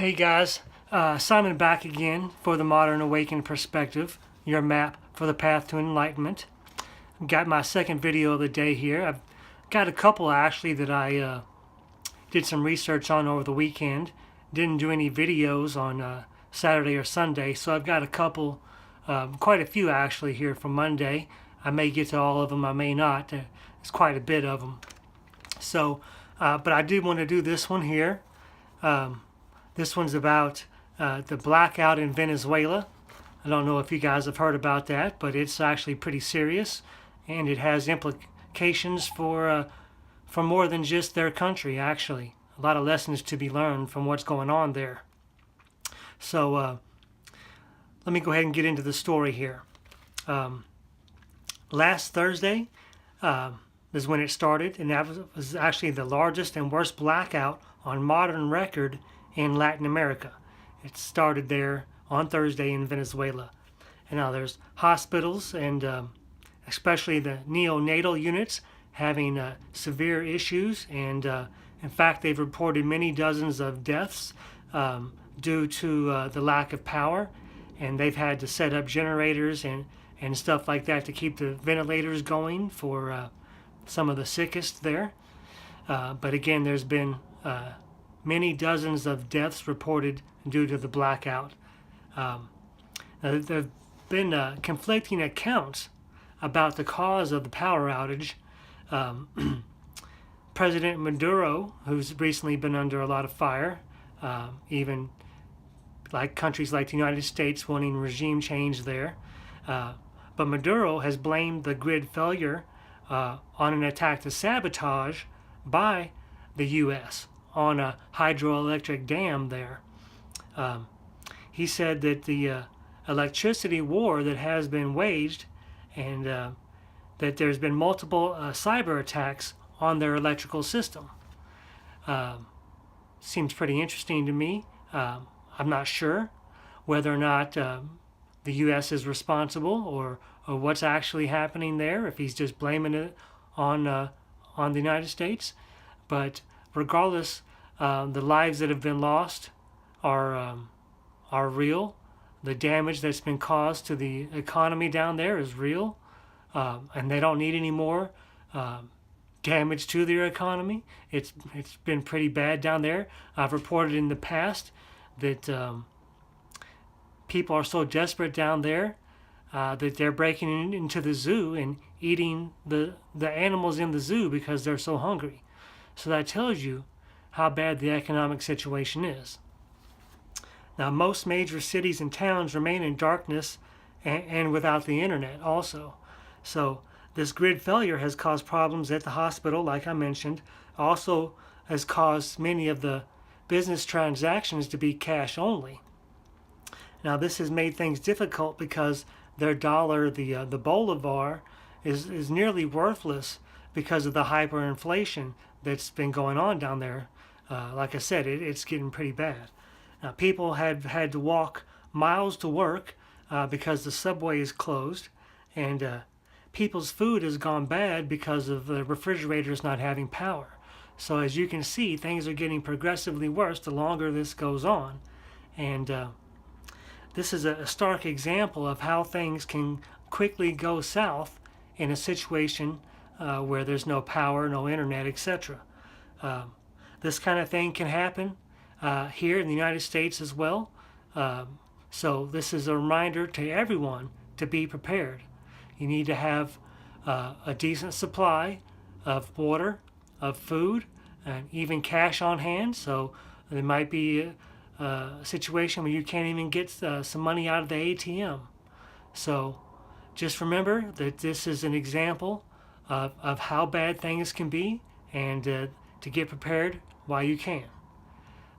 Hey guys, Simon back again for the Modern Awakened Perspective, your map for the path to enlightenment. I've got my second video of the day here. I've got a couple actually that I did some research on over the weekend. Didn't do any videos on Saturday or Sunday, so I've got a couple, quite a few actually here for Monday. I may get to all of them, I may not. There's quite a bit of them. So, but I do want to do this one here. This one's about the blackout in Venezuela. I don't know if you guys have heard about that, but it's actually pretty serious, and it has implications for more than just their country, actually. A lot of lessons to be learned from what's going on there. So let me go ahead and get into the story here. Last Thursday is when it started, and that was actually the largest and worst blackout on modern record in Latin America. It started there on Thursday in Venezuela. And now there's hospitals and especially the neonatal units having severe issues, and in fact they've reported many dozens of deaths due to the lack of power, and they've had to set up generators and stuff like that to keep the ventilators going for some of the sickest there. But again, there's been many dozens of deaths reported due to the blackout. There have been conflicting accounts about the cause of the power outage. President Maduro, who's recently been under a lot of fire, even like countries like the United States wanting regime change there. But Maduro has blamed the grid failure on an attack to sabotage by the U.S. on a hydroelectric dam there. He said that the electricity war that has been waged, and that there's been multiple cyber attacks on their electrical system. Seems pretty interesting to me. I'm not sure whether or not the U.S. is responsible, or what's actually happening there, if he's just blaming it on the United States. But regardless, the lives that have been lost are real. The damage that's been caused to the economy down there is real, and they don't need any more damage to their economy. It's been pretty bad down there. I've reported in the past that people are so desperate down there that they're breaking into the zoo and eating the animals in the zoo because they're so hungry. So that tells you how bad the economic situation is. Now, most major cities and towns remain in darkness and without the internet also. So this grid failure has caused problems at the hospital, like I mentioned. Also has caused many of the business transactions to be cash only. Now, this has made things difficult because their dollar, the bolivar, is nearly worthless because of the hyperinflation that's been going on down there. Like I said, it's getting pretty bad. Now, people have had to walk miles to work because the subway is closed, and people's food has gone bad because of the refrigerators not having power. So as you can see, things are getting progressively worse the longer this goes on. And this is a stark example of how things can quickly go south in a situation where there's no power, no internet, etc. This kind of thing can happen here in the United States as well. So this is a reminder to everyone to be prepared. You need to have a decent supply of water, of food, and even cash on hand. So there might be a situation where you can't even get some money out of the ATM. So just remember that this is an example of how bad things can be, and to get prepared while you can.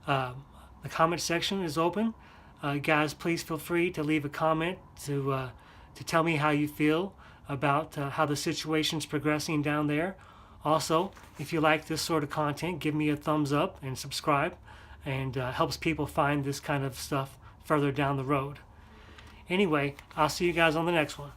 The comment section is open. Guys, please feel free to leave a comment to tell me how you feel about how the situation's progressing down there. Also, if you like this sort of content, give me a thumbs up and subscribe, and helps people find this kind of stuff further down the road. Anyway, I'll see you guys on the next one.